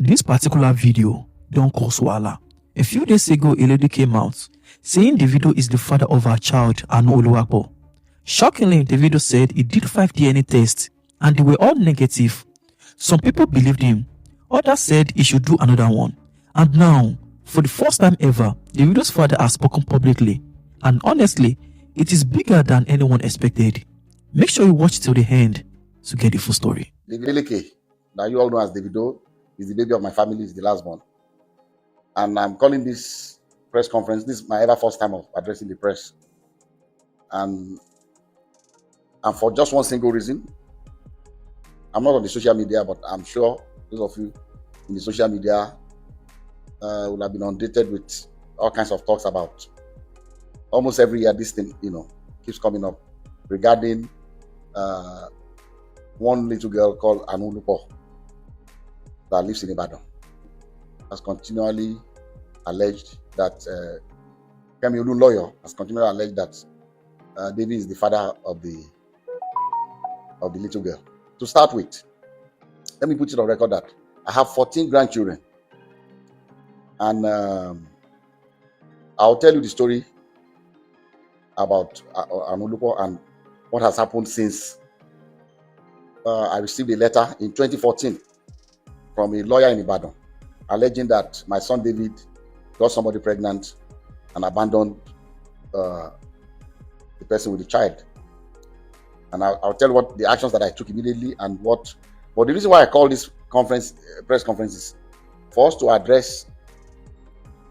This particular video don't cause wahala. A few days ago, a lady came out saying Davido is the father of her child, Anu Adeleke. Shockingly, Davido said he did 5 DNA tests and they were all negative. Some people believed him, others said he should do another one. And now, for the first time ever, Davido's father has spoken publicly. And honestly, it is bigger than anyone expected. Make sure you watch till the end to get the full story. Adeleke, that you all know as Davido, is the baby of my family, is the last born. And I'm calling this press conference. This is my ever first time of addressing the press. And for just one single reason. I'm not on the social media, but I'm sure those of you in the social media will have been inundated with all kinds of talks about almost every year this thing, keeps coming up regarding one little girl called Anu Adeleke that lives in Ibadan. Has continually alleged that Anu lawyer has continually alleged that David is the father of the little girl. To start with, let me put it on record that I have 14 grandchildren, and I'll tell you the story about Anu Adeleke and what has happened since I received a letter in 2014 from a lawyer in Ibadan alleging that my son David got somebody pregnant and abandoned the person with the child. And I'll tell you what the actions that I took immediately and what. But the reason why I call this press conference is for us to address.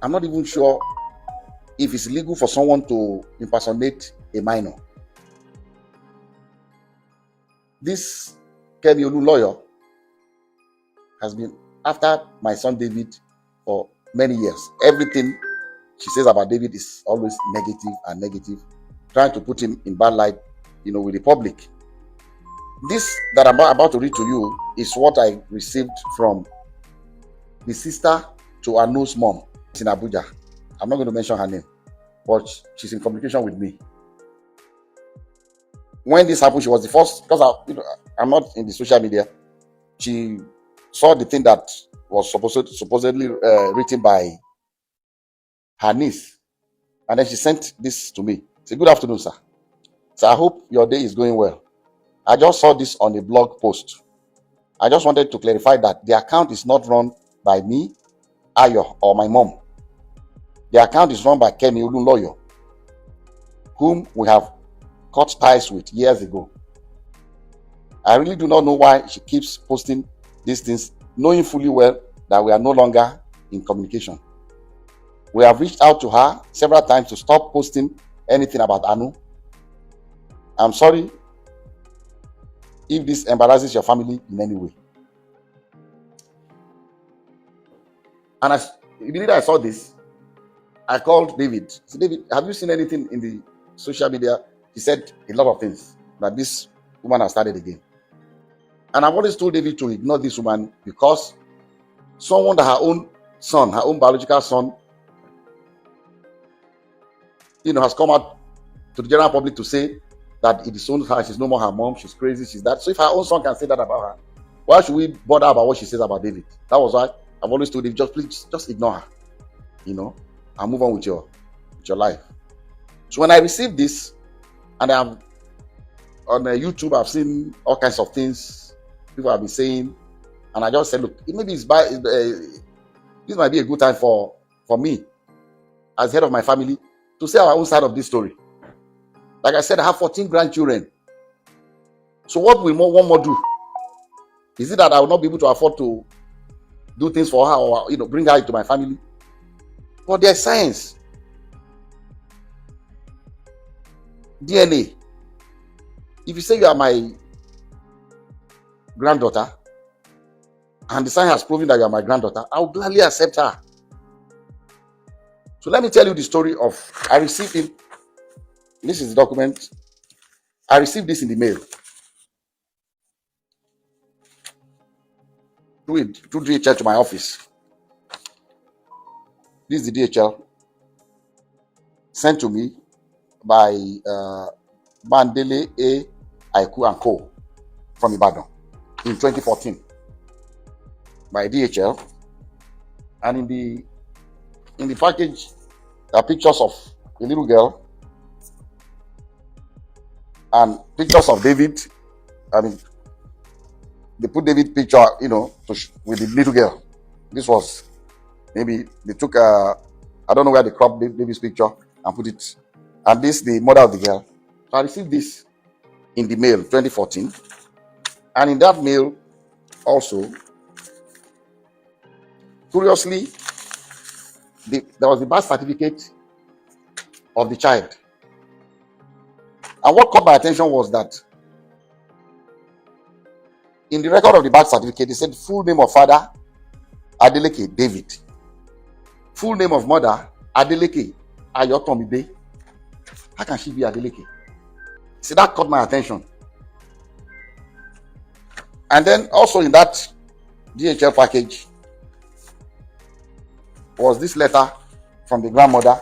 I'm not even sure if it's legal for someone to impersonate a minor. This Anu lawyer has been after my son David for many years. Everything she says about David is always negative, trying to put him in bad light, with the public. This that I'm about to read to you is what I received from the sister to Anu's mom. It's in Abuja. I'm not going to mention her name, but she's in communication with me. When this happened, she was the first, because I'm not in the social media. She saw the thing that was supposedly written by her niece, and then she sent this to me. Say, "Good afternoon, sir. So I hope your day is going well. I just saw this on a blog post. I just wanted to clarify that the account is not run by me, Ayo, or my mom. The account is run by Anu lawyer, whom we have cut ties with years ago. I really do not know why she keeps posting these things, knowing fully well that we are no longer in communication. We have reached out to her several times to stop posting anything about Anu. I'm sorry if this embarrasses your family in any way." And immediately I saw this, I called David. I said, "David, have you seen anything in the social media?" He said a lot of things, that this woman has started again. And I've always told David to ignore this woman because someone that her own biological son, has come out to the general public to say that it disowns her, she's no more her mom, she's crazy, she's that. So if her own son can say that about her, why should we bother about what she says about David? That was why I've always told David, just ignore her, and move on with your life. So when I received this, and I'm on YouTube, I've seen all kinds of things people have been saying, and I just said, look, maybe this might be a good time for me, as head of my family, to say our own side of this story. Like I said, I have 14 grandchildren. So what will one more do? Is it that I will not be able to afford to do things for her or bring her into my family? But there's science. DNA. If you say you are my granddaughter, and the science has proven that you are my granddaughter, I will gladly accept her. So let me tell you the story of, I received it. This is the document. I received this in the mail. Through DHL to my office. This is the DHL sent to me by Bandele A. Aiku and Co. from Ibadan in 2014. By DHL. And in the package, there are pictures of a little girl and pictures of David. I mean, they put David picture, with the little girl. This was maybe they took I don't know where they cropped David's picture and put it. And this the mother of the girl. So I received this in the mail 2014, and in that mail also, curiously, there was the birth certificate of the child. And what caught my attention was that in the record of the birth certificate, it said full name of father Adeleke David, full name of mother Adeleke Ayotomide. How can she be Adeleke? See, that caught my attention. And then also in that DHL package was this letter from the grandmother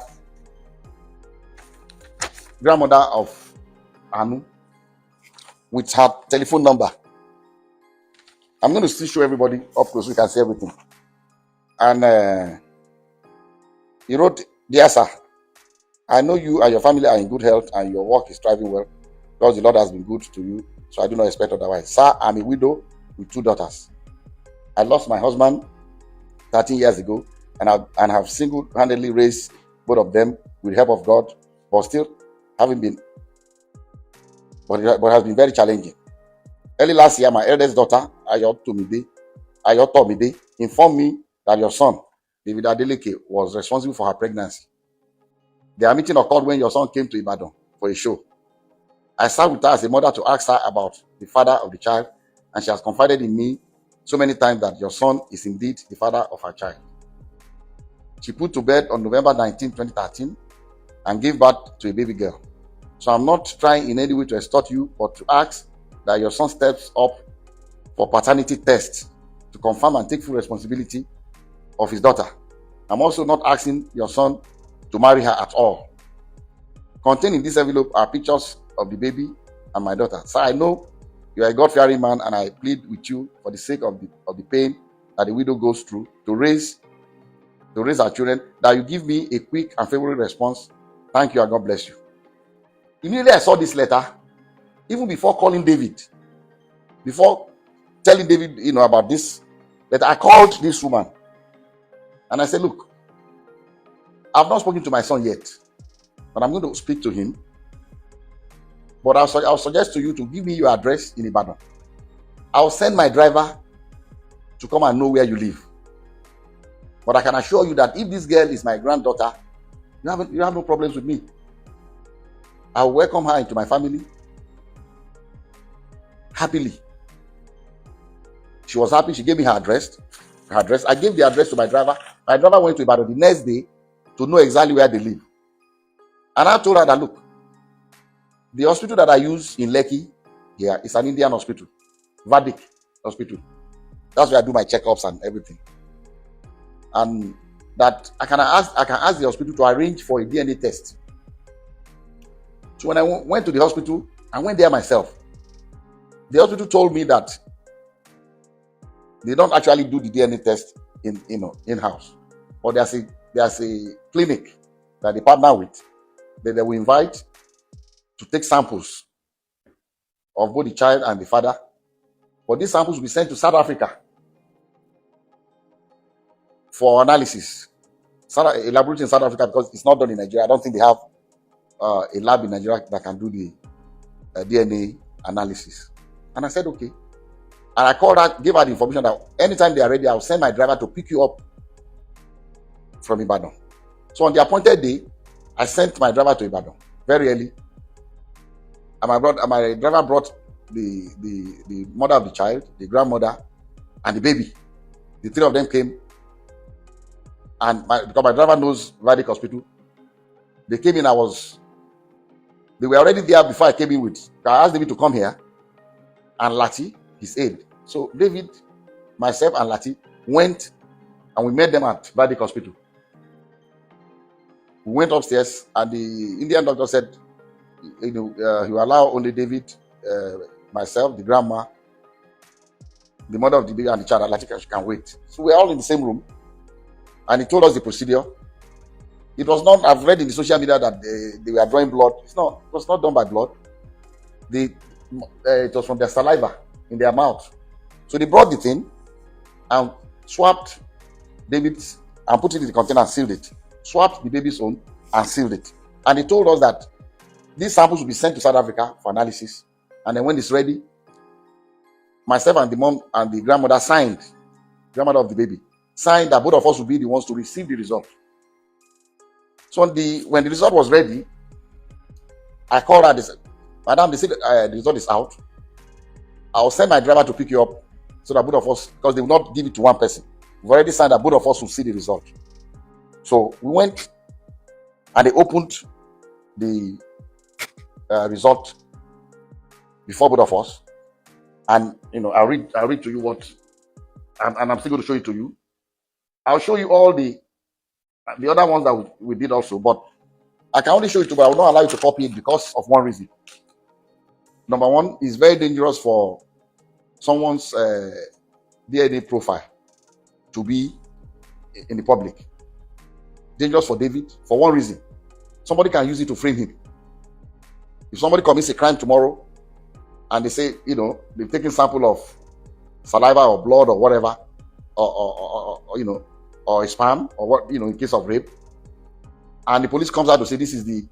of Anu, with her telephone number. I'm going to still show everybody up close so you can see everything. And he wrote, "Dear sir, I know you and your family are in good health and your work is thriving well because the Lord has been good to you, so I do not expect otherwise. Sir, I'm a widow with 2 daughters. I lost my husband 13 years ago and have single-handedly raised both of them with the help of God, but has been very challenging. Early last year, my eldest daughter, Ayotomide, informed me that your son, David Adeleke, was responsible for her pregnancy. Their meeting occurred when your son came to Ibadan for a show. I sat with her as a mother to ask her about the father of the child, and she has confided in me so many times that your son is indeed the father of her child. She put to bed on November 19, 2013, and gave birth to a baby girl. So I'm not trying in any way to extort you, but to ask that your son steps up for paternity tests to confirm and take full responsibility of his daughter. I'm also not asking your son to marry her at all. Contained in this envelope are pictures of the baby and my daughter. Sir, I know you are a God-fearing man, and I plead with you for the sake of the pain that the widow goes through to raise our children, that you give me a quick and favorable response. Thank you and God bless you." Immediately I saw this letter, even before calling David, before telling David, about this letter, I called this woman and I said, "Look, I've not spoken to my son yet, but I'm going to speak to him. But I'll suggest to you to give me your address in Ibadan. I'll send my driver to come and know where you live. But I can assure you that if this girl is my granddaughter, you have no problems with me. I'll welcome her into my family happily." She was happy. She gave me her address. I gave the address to my driver. My driver went to Ibadan the next day to know exactly where they live. And I told her that, "Look, the hospital that I use in Lekki here is an Indian hospital, Vadik Hospital. That's where I do my checkups and everything. And that I can ask the hospital to arrange for a DNA test." So when I went to the hospital, I went there myself. The hospital told me that they don't actually do the DNA test in-house, but there's a clinic that they partner with that they will invite to take samples of both the child and the father. But these samples will be sent to South Africa for analysis. A laboratory in South Africa, because it's not done in Nigeria. I don't think they have a lab in Nigeria that can do the DNA analysis. And I said, okay. And I called her, gave her the information that anytime they are ready, I'll send my driver to pick you up from Ibadan. So on the appointed day, I sent my driver to Ibadan very early. And my driver brought the mother of the child, the grandmother, and the baby. The 3 of them came. And because my driver knows Vadik Hospital, they came in. They were already there before I came in with. I asked David to come here, and Lati, his aide. So David, myself, and Lati went, and we met them at Vadik Hospital. We went upstairs, and the Indian doctor said, he will allow only David, myself, the grandma, the mother of the baby, and the child. Lati can wait. So we're all in the same room. and he told us the procedure. It was not, I've read in the social media that they were drawing blood. It was not done by blood. It was from their saliva in their mouth. So they brought the thing and swapped David's and put it in the container and sealed it. Swapped the baby's own and sealed it. And they told us that these samples will be sent to South Africa for analysis. And then when it's ready, myself and the mom and the grandmother grandmother of the baby, signed that both of us would be the ones to receive the result. So when the result was ready, I called her. They said, "Madam, they said the result is out. I'll send my driver to pick you up so that both of us, because they will not give it to one person. We've already signed that both of us will see the result." So we went and they opened the result before both of us. And I'll read to you what, and I'm still going to show it to you. I'll show you all the other ones that we did also, but I can only show it to you, but I will not allow you to copy it because of one reason. Number one, it's very dangerous for someone's DNA profile to be in the public. Dangerous for David for one reason. Somebody can use it to frame him. If somebody commits a crime tomorrow and they say, they've taken sample of saliva or blood or whatever, or a sperm, or what, in case of rape, and the police comes out to say this is the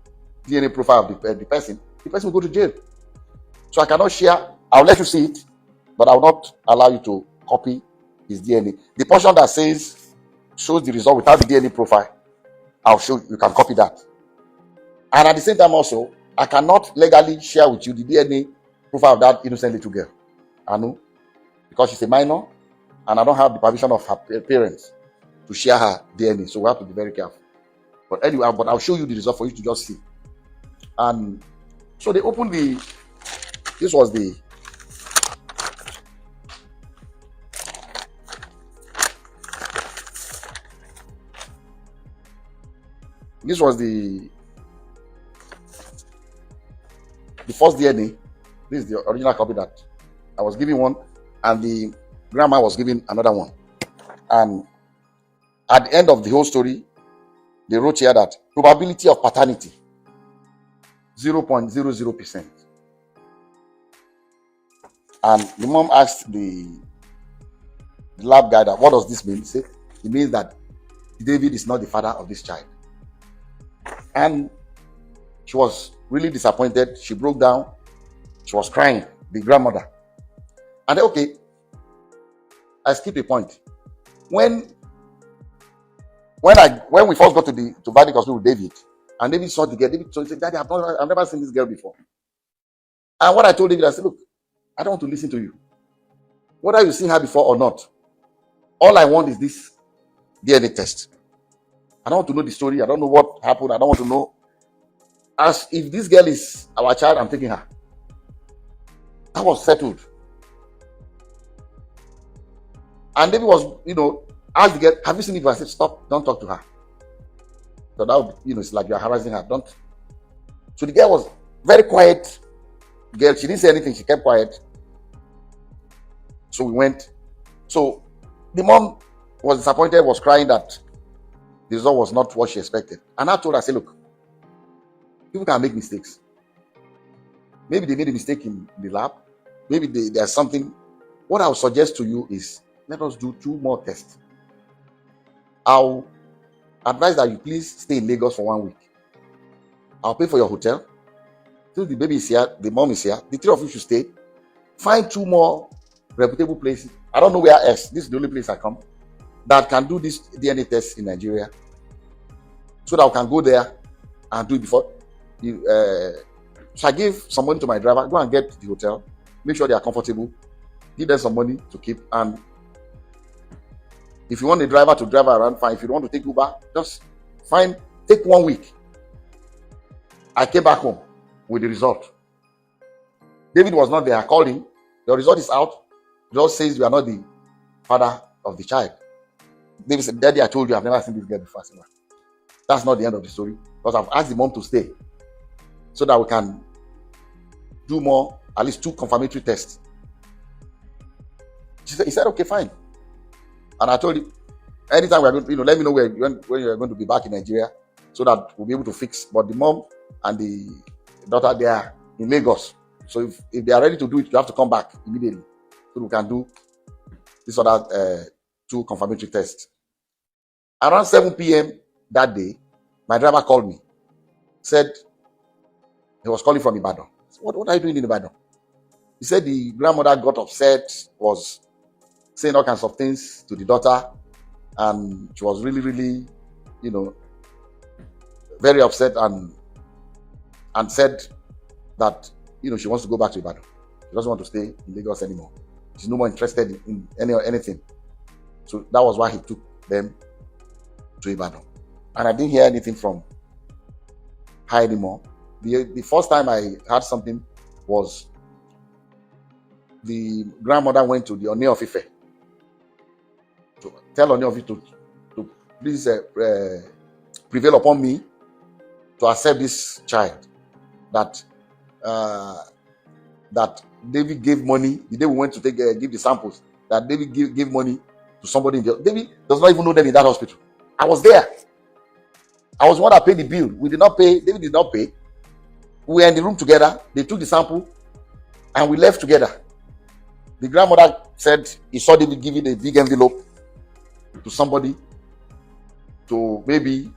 DNA profile of the person will go to jail. So I cannot share. I'll let you see it, but I will not allow you to copy his DNA. The portion that shows the result without the DNA profile, I'll show you can copy that. And at the same time also, I cannot legally share with you the DNA profile of that innocent little girl, Anu, because she's a minor, and I don't have the permission of her parents to share her DNA. So we have to be very careful. But anyway, I'll show you the result for you to just see. And so they opened this was the first DNA. This is the original copy that I was giving one, and the grandma was giving another one. And at the end of the whole story, they wrote here that probability of paternity 0.00%. And the mom asked the lab guy that, what does this mean? He said, it means that David is not the father of this child. And she was really disappointed. She broke down. She was crying, the grandmother. And okay, I skipped a point. When we first got to Vadic Hospital with David, and David saw the girl, David said, "Daddy, I've never seen this girl before." And what I told David, I said, "Look, I don't want to listen to you. Whether you've seen her before or not, all I want is this DNA test. I don't want to know the story. I don't know what happened. I don't want to know. As if this girl is our child, I'm taking her." That was settled. And David was, asked the girl, "Have you seen it?" I said, "Stop, don't talk to her. So that would, it's like you're harassing her. Don't." So the girl was very quiet. Girl, she didn't say anything, she kept quiet. So we went. So the mom was disappointed, was crying that the result was not what she expected. And I told her, I said, "Look, people can make mistakes. Maybe they made a mistake in the lab. Maybe there's something. What I would suggest to you is, let us do 2 more tests. I'll advise that you please stay in Lagos for 1 week. I'll pay for your hotel. Till the baby is here, the mom is here, the 3 of you should stay. Find 2 more reputable places. I don't know where else. This is the only place I come that can do this DNA test in Nigeria, so that I can go there and do it before. So I gave some money to my driver. Go and get the hotel. Make sure they are comfortable. Give them some money to keep. And if you want the driver to drive around, fine. If you don't want to take Uber, just fine. Take 1 week. I came back home with the result. David was not there. I called him. The result is out. The result says you are not the father of the child. David said, "Daddy, I told you I've never seen this girl before." I said, "Well, that's not the end of the story, because I've asked the mom to stay so that we can do more, at least 2 confirmatory tests." He said, "Okay, fine." And I told him, Anytime we're going to, let me know when you're going to be back in Nigeria so that we'll be able to fix. But the mom and the daughter, they are in Lagos. So if they are ready to do it, you have to come back immediately so we can do this other 2 confirmatory tests. Around 7 p.m. that day, my driver called me. Said he was calling from Ibadan. What are you doing in Ibadan? He said the grandmother got upset, was saying all kinds of things to the daughter, and she was really, really, very upset and said that she wants to go back to Ibadan. She doesn't want to stay in Lagos anymore. She's no more interested in anything. So that was why he took them to Ibadan. And I didn't hear anything from her anymore. The first time I heard something was the grandmother went to the Anu of Ife to tell Anu of Ife to please prevail upon me to accept this child. That David gave money the day we went to give the samples. That David gave money to somebody. David does not even know them in that hospital. I was there. I was the one that paid the bill. We did not pay. David did not pay. We were in the room together. They took the sample and we left together. The grandmother said he saw David giving a big envelope to somebody to maybe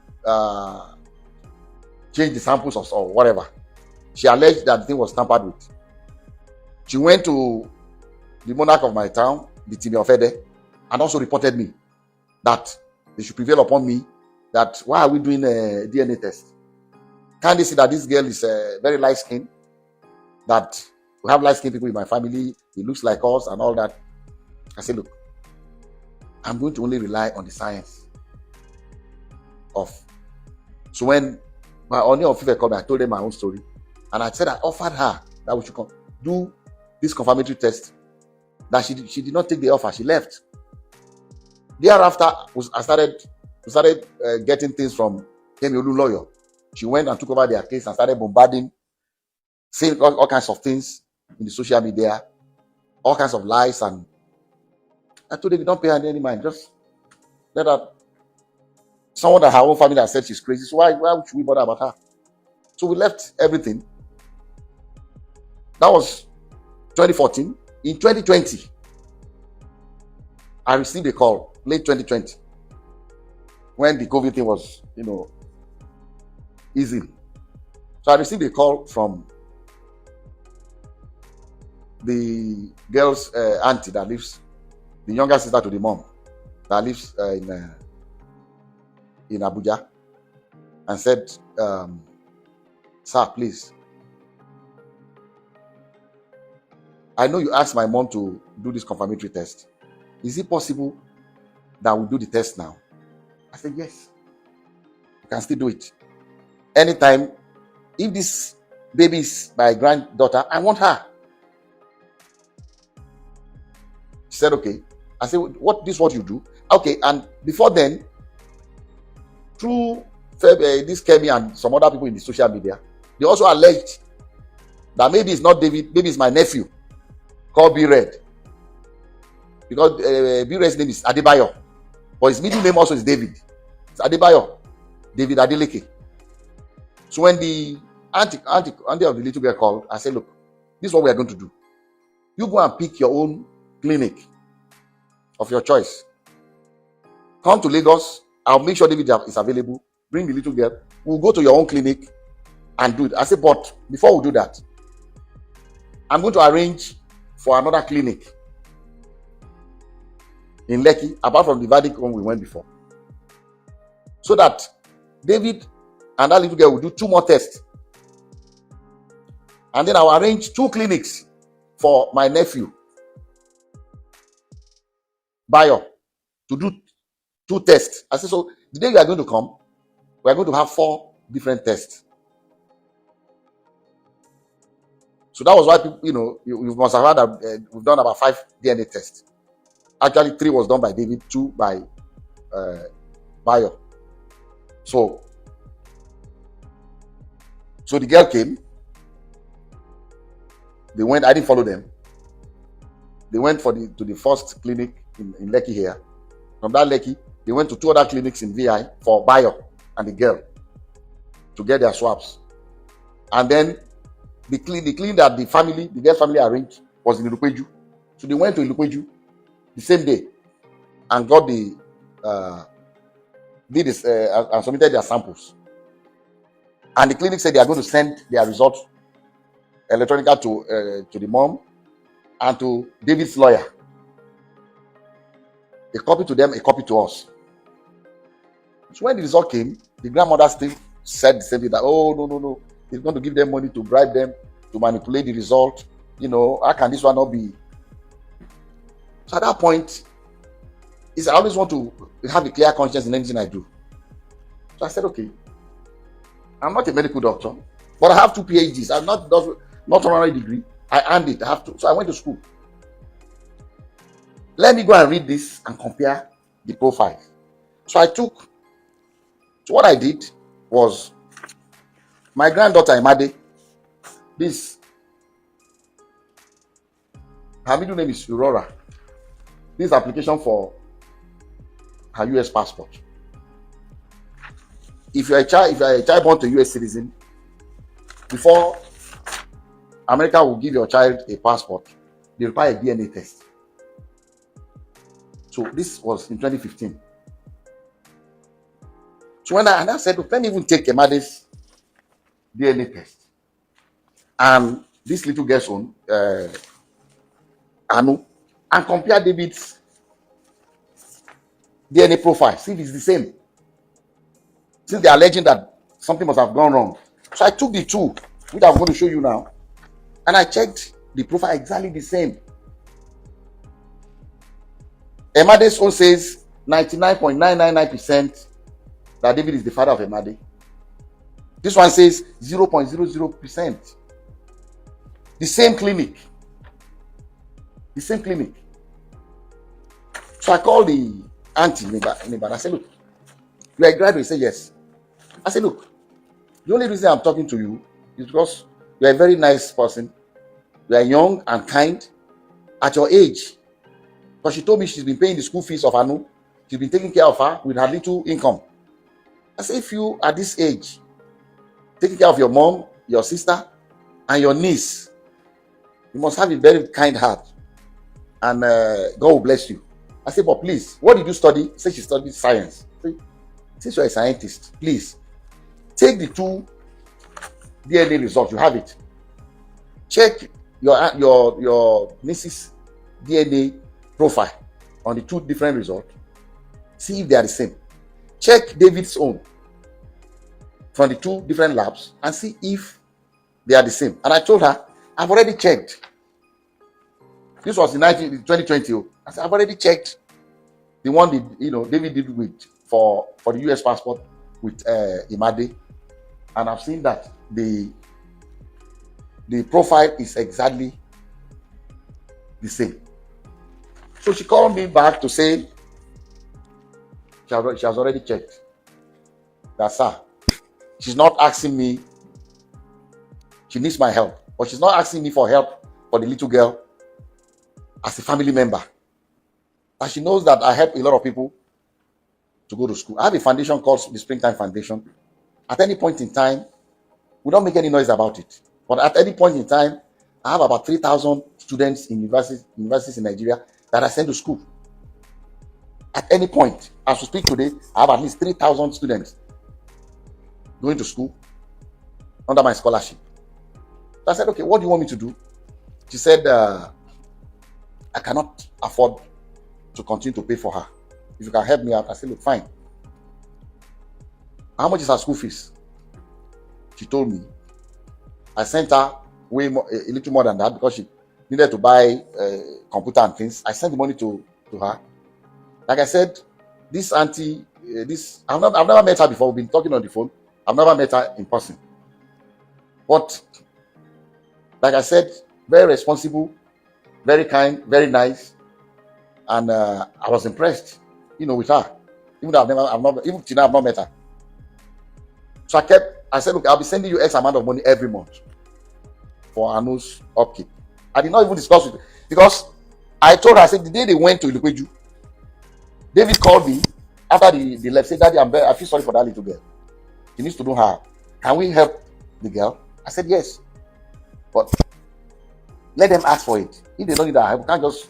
change the samples or whatever. She alleged that the thing was tampered with. She went to the monarch of my town, the Timi of Ede, and also reported me that they should prevail upon me. That why are we doing a DNA test? Can't they see that this girl is very light skinned? That we have light skinned people in my family. He looks like us and all that. I said, look, I'm going to only rely on the science of. So when my Anu of Ife called me, I told them my own story. And I said I offered her that we should do this confirmatory test. That she did not take the offer. She left. Thereafter, I started getting things from Kemi Olu lawyer. She went and took over their case and started bombarding, saying all kinds of things in the social media, all kinds of lies. And I told them, don't pay her any mind. Just let her. Someone that her own family has said she's crazy. So why should we bother about her? So we left everything. That was 2014. In 2020, I received a call, late 2020, when the COVID thing was, easy. So I received a call from the girl's auntie that lives, the younger sister to the mom, that lives in Abuja, and said, sir, please, I know you asked my mom to do this confirmatory test. Is it possible that we do the test now? I said, yes. You can still do it. Anytime, if this baby is my granddaughter, I want her. She said, okay. I said, this is what you do? Okay, and before then, through this Kemi and some other people in the social media, they also alleged that maybe it's not David, maybe it's my nephew called B-Red. Because B-Red's name is Adebayo, but his middle name also is David. It's Adebayo, David Adeleke. So when the auntie of the little girl called, I said, look, this is what we are going to do. You go and pick your own clinic of your choice. Come to Lagos. I'll make sure David is available. Bring the little girl. We'll go to your own clinic and do it. I said, but before we do that, I'm going to arrange for another clinic in Lekki, apart from the verdict one we went before. So that David and that little girl will do 2 more tests. And then I'll arrange 2 clinics for my nephew, Bayo, to do 2 tests. I said, so the day you are going to come, we are going to have 4 different tests. So that was why people, you must have heard that we've done about 5 DNA tests. Actually, 3 was done by David, 2 by Bayo. So the girl came. They went. I didn't follow them. They went to the first clinic in Lekki here. From that Lekki, They went to 2 other clinics in VI for Bayo and the girl to get their swabs. And then the clinic that the girl's family arranged was in Ilupeju. So they went to Ilupeju the same day and got the and submitted their samples. And the clinic said they are going to send their results electronically to the mom and to David's lawyer. A copy to them, a copy to us. So when the result came, the grandmother still said the same thing, that, oh, no, he's going to give them money to bribe them to manipulate the result. How can this one not be? So at that point, I always want to have a clear conscience in anything I do. So I said, okay, I'm not a medical doctor, but I have 2 PhDs. I'm not honorary degree. I earned it. I have to. So I went to school. Let me go and read this and compare the profiles. So what I did was, my granddaughter Imade, her middle name is Aurora. This application for her US passport. If you are a child born to a US citizen, before America will give your child a passport, they require a DNA test. So this was in 2015. So when I said, let me even take Imade's DNA test and this little girl's own, Anu, and compare David's DNA profile, see if it's the same. Since they are alleging that something must have gone wrong. So I took the 2, which I'm going to show you now, and I checked the profile exactly the same. Emade's own says 99.999% that David is the father of Imade. This one says 0.00%. The same clinic. So I called the auntie in Ibadan. I said, look, you are a graduate? He said, yes. I said, look, the only reason I'm talking to you is because you are a very nice person. You are young and kind at your age. Because she told me she's been paying the school fees of Anu. She's been taking care of her with her little income. I said, if you at this age, taking care of your mom, your sister, and your niece, you must have a very kind heart. And God will bless you. I said, but please, what did you study? She said she studied science. I said, since you're a scientist, please, take the 2 DNA results. You have it. Check your niece's DNA profile on the 2 different results. See if they are the same. Check David's own from the 2 different labs and see if they are the same. And I told her, I've already checked. This was in 2020. I said, I've already checked the one David did with for the US passport with Imade, and I've seen that the profile is exactly the same. So she called me back to say she has already checked. That's her. She's not asking me. She needs my help, but she's not asking me for help for the little girl as a family member. And she knows that I help a lot of people to go to school. I have a foundation called the Springtime Foundation. At any point in time, we don't make any noise about it. But at any point in time, I have about 3,000 students in universities in Nigeria that I send to school. At any point, as we speak today, I have at least 3,000 students going to school under my scholarship. So I said, okay, what do you want me to do? She said, I cannot afford to continue to pay for her. If you can help me out. I said, look, fine. How much is her school fees? She told me. I sent her way more, a little more than that, because she needed to buy computer and things. I sent the money to her. Like I said, this auntie, I've never met her before. We've been talking on the phone. I've never met her in person. But like I said, very responsible, very kind, very nice, and I was impressed, with her. Even though even till now I've not met her. So I said, look, I'll be sending you X amount of money every month for Anu's upkeep. I did not even discuss with her, because I told her, I said, the day they went to Ilupeju, David called me After the left, say, Daddy, I feel sorry for that little girl. She needs to do her. Can we help the girl? I said, yes. But let them ask for it. If they don't need that help, we can't just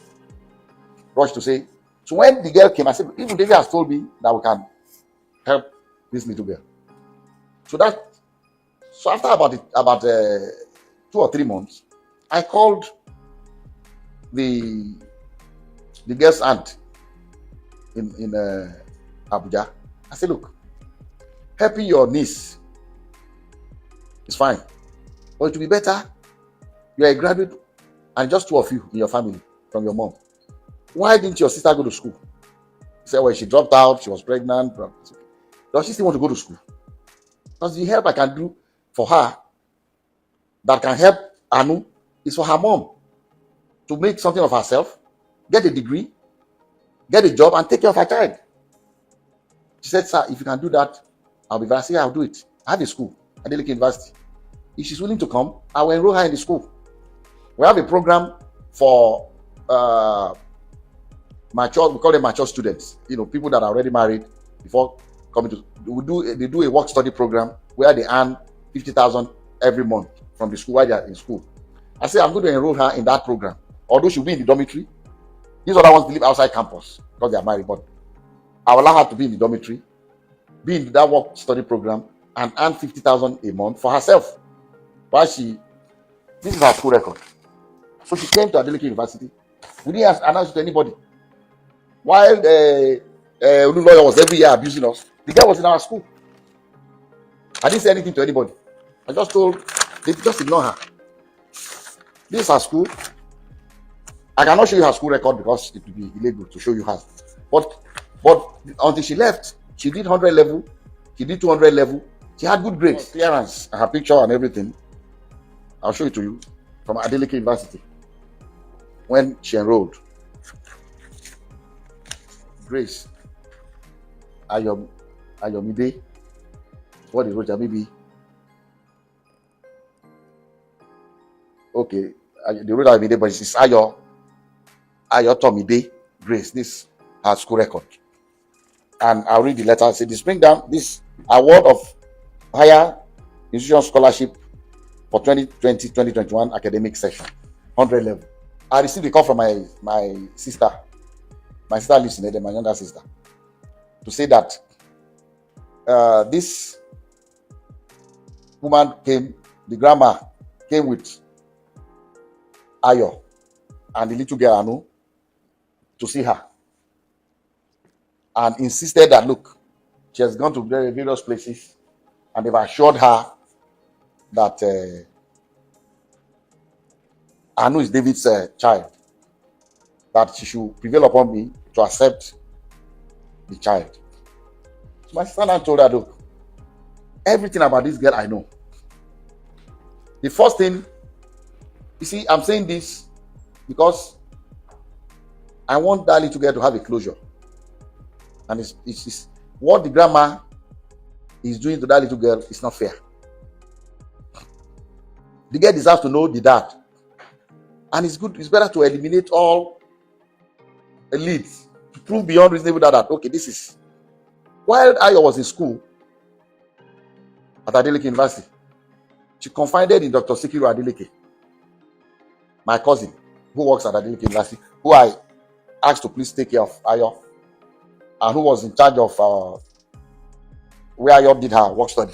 rush to say. So when the girl came, I said, even David has told me that we can help this little girl. So after about 2 or 3 months, I called the girl's aunt in Abuja. I said, look, helping your niece is fine, but it will be better. You are a graduate and just 2 of you in your family from your mom. Why didn't your sister go to school? He said, well, she dropped out, she was pregnant. Does she still want to go to school? Because the help I can do for her that can help Anu is for her mom to make something of herself, get a degree, get a job, and take care of her child. She said, sir, if you can do that, I'll be glad. I said, I'll do it. I have a school, Adeleke University. If she's willing to come, I will enroll her in the school. We have a program for mature, we call them mature students. People that are already married before coming to. They do a work study program where they earn 50,000 every month from the school while they are in school. I said, I'm going to enroll her in that program. Although she'll be in the dormitory. These other ones live outside campus because they are married. But I will allow her to be in the dormitory, be in that work study program, and earn 50,000 a month for herself. This is her school record. So she came to Adeleke University. We didn't announce it to anybody. While Anu lawyer was every year abusing us, the girl was in our school. I didn't say anything to anybody. I just told, they just ignore her. This is her school. I cannot show you her school record because it would be illegal to show you hers. But until she left, she did 100 level, she did 200 level. She had good grades, clearance, her picture and everything. I'll show it to you from Adeleke University when she enrolled. Grace Ayomide. What is Roger? Maybe. Okay, the road Ayomide, but it's Ayo Tomide Grace. This her school record. And I'll read the letter. I say, this bring down this award of higher institution scholarship for 2020-2021 academic session, 100 level. I received a call from my sister. My sister lives in Eden, my younger sister, to say that this woman came, the grandma came with Ayo and the little girl Anu to see her, and insisted that, look, she has gone to various places and they've assured her that Anu is David's child, that she should prevail upon me to accept the child. So my sister told her, look, everything about this girl I know. The first thing, you see, I'm saying this because I want that little girl to have a closure. And it's what the grandma is doing to that little girl is not fair. The girl deserves to know the dad. And it's better to eliminate all leads to prove beyond reasonable doubt that, okay, this is. While Ayo was in school at Adeleke University, she confided in Dr. Sikiru Adeleke, my cousin, who works at Adeleke University, who I asked to please take care of Ayo, and who was in charge of where Ayo did her work study.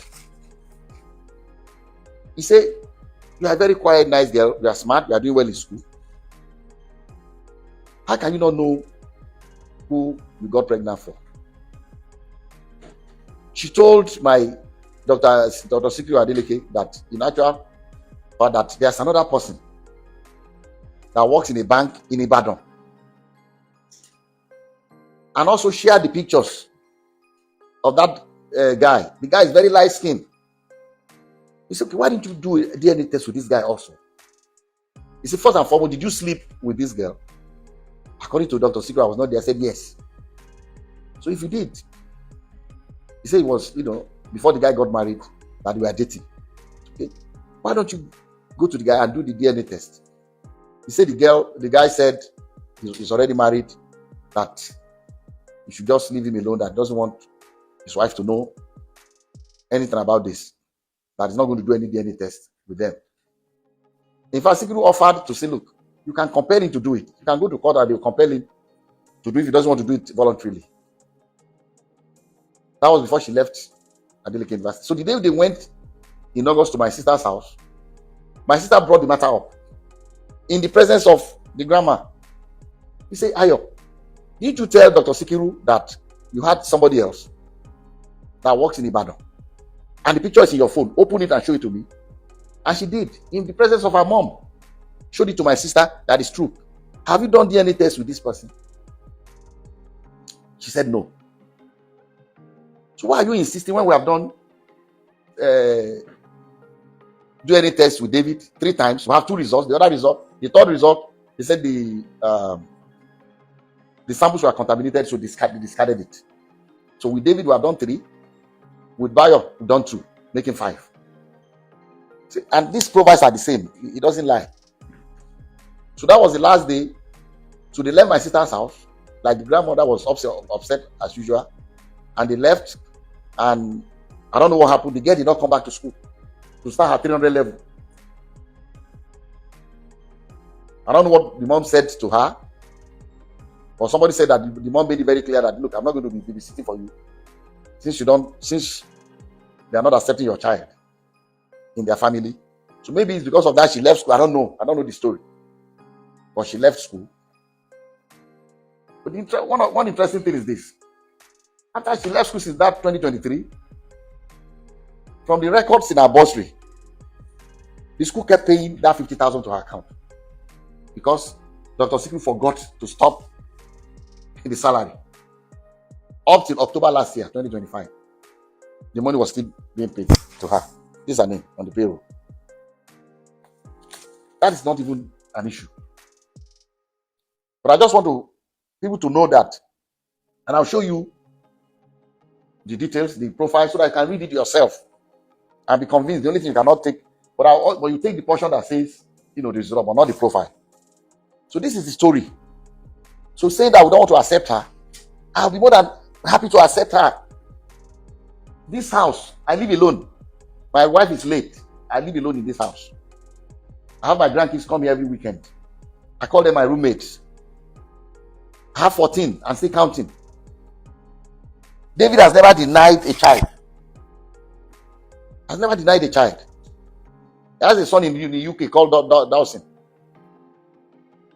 He said, you are a very quiet, nice girl. You are smart. You are doing well in school. How can you not know who you got pregnant for? She told my Dr. Sikiru Adeleke that in actual fact that there's another person that works in a bank in Ibadan, and also shared the pictures of that guy. The guy is very light skinned. He said, okay, why didn't you do a DNA test with this guy also? He said, first and foremost, did you sleep with this girl? According to Dr. Sikiru, I was not there. I said, yes. So if you did, he said it was, before the guy got married, that we were dating. Okay. Why don't you go to the guy and do the DNA test? He said the guy said he's already married, that you should just leave him alone, that doesn't want his wife to know anything about this, that he's not going to do any DNA test with them. In fact, Sikiru offered to say, look, you can compel him to do it. You can go to court and they'll compel him to do it if he doesn't want to do it voluntarily. That was before she left Adeleke University. So the day they went in August to my sister's house, my sister brought the matter up in the presence of the grandma. He said, Ayo, did you tell Dr. Sikiru that you had somebody else that works in Ibadan? And the picture is in your phone. Open it and show it to me. And she did, in the presence of her mom. Showed it to my sister. That is true. Have you done DNA test with this person? She said no. So why are you insisting when we have done DNA test with David 3 times? We have 2 results. The other result, the third result, they said the samples were contaminated, so they discarded it. So with David, we have done 3. With Bayo, we've done 2, making 5. See, and these profiles are the same. It doesn't lie. So that was the last day. So they left my sister's house. Like, the grandmother was upset as usual. And they left. And I don't know what happened. The girl did not come back to school to start her 300 level. I don't know what the mom said to her. Or somebody said that the mom made it very clear that, look, I'm not going to be babysitting for you. Since they are not accepting your child in their family. So maybe it's because of that she left school. I don't know the story. But she left school. But one interesting thing is this. After she left school since that 2023, from the records in her bursary, the school kept paying that 50,000 to her account. Because Dr. Sikiru forgot to stop the salary. Up till October last year, 2025, the money was still being paid to her. This is her name on the payroll. That is not even an issue. But I just want people to know that. And I'll show you the details, the profile, so that you can read it yourself and be convinced. The only thing you cannot take, but you take the portion that says, the result, but not the profile. So this is the story. So saying that we don't want to accept her, I'll be more than happy to accept her. This house, I live alone. My wife is late. I live alone in this house. I have my grandkids come here every weekend. I call them my roommates. I have 14 and still counting. David has never denied a child. Has never denied a child. He has a son in the UK called Dawson.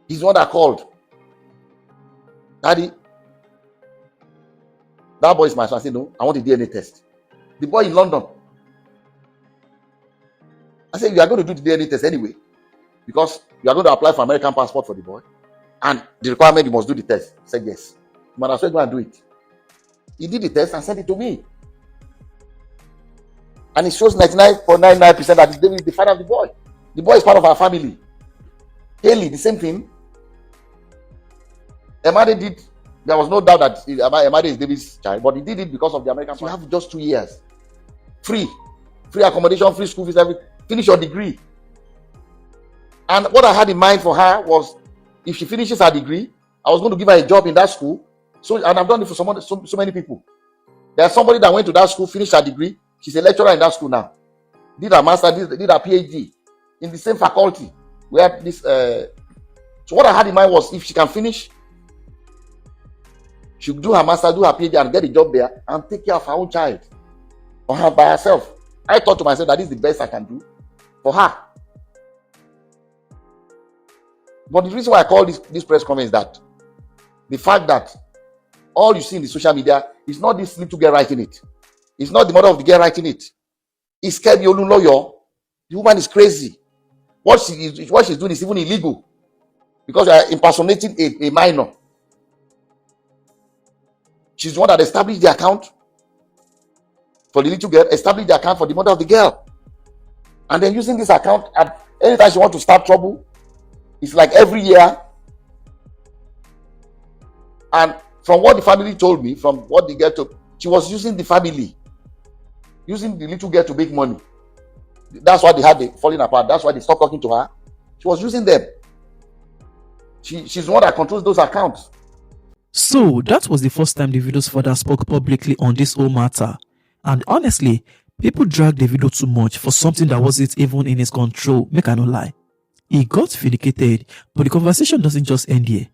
He's the one that called. Daddy, that boy is my son. I said, no, I want a DNA test. The boy in London. I said, you are going to do the DNA test anyway, because you are going to apply for American passport for the boy. And the requirement, you must do the test. I said, yes. You might as well go and do it. He did the test and sent it to me. And it shows 99.99% that David is the father of the boy. The boy is part of our family. Haley, the same thing. Emade did. There was no doubt that Emade is David's child, but he did it because of the American. So you have just 2 years. Free accommodation, free school fees, everything. Finish your degree. And what I had in mind for her was, if she finishes her degree, I was going to give her a job in that school. So, and I've done it for so many people. There's somebody that went to that school, finished her degree. She's a lecturer in that school now. Did her master, did her PhD in the same faculty where this. So what I had in mind was, if she can finish, she'll do her master, do her PhD, and get a job there and take care of her own child or her by herself. I thought to myself that this is the best I can do for her. But the reason why I call this press conference is that the fact that all you see in the social media is not this little girl writing it. It's not the mother of the girl writing it. It's Kemi Olunloyo. The woman is crazy. What she's doing is even illegal, because you are impersonating a minor. She's the one that established the account for the little girl, established the account for the mother of the girl. And then using this account, and anytime she wants to start trouble, it's like every year. And from what the family told me, from what the girl told, she was using the family, using the little girl to make money. That's why they had the falling apart. That's why they stopped talking to her. She was using them. She's the one that controls those accounts. So that was the first time Davido's father spoke publicly on this whole matter. And honestly, people dragged Davido too much for something that wasn't even in his control, make I no lie. He got vindicated, but the conversation doesn't just end here.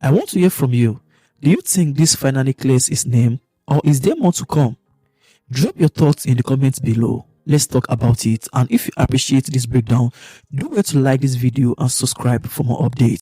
I want to hear from you. Do you think this finally clears his name, or is there more to come? Drop your thoughts in the comments below. Let's talk about it, and if you appreciate this breakdown, do well to like this video and subscribe for more updates.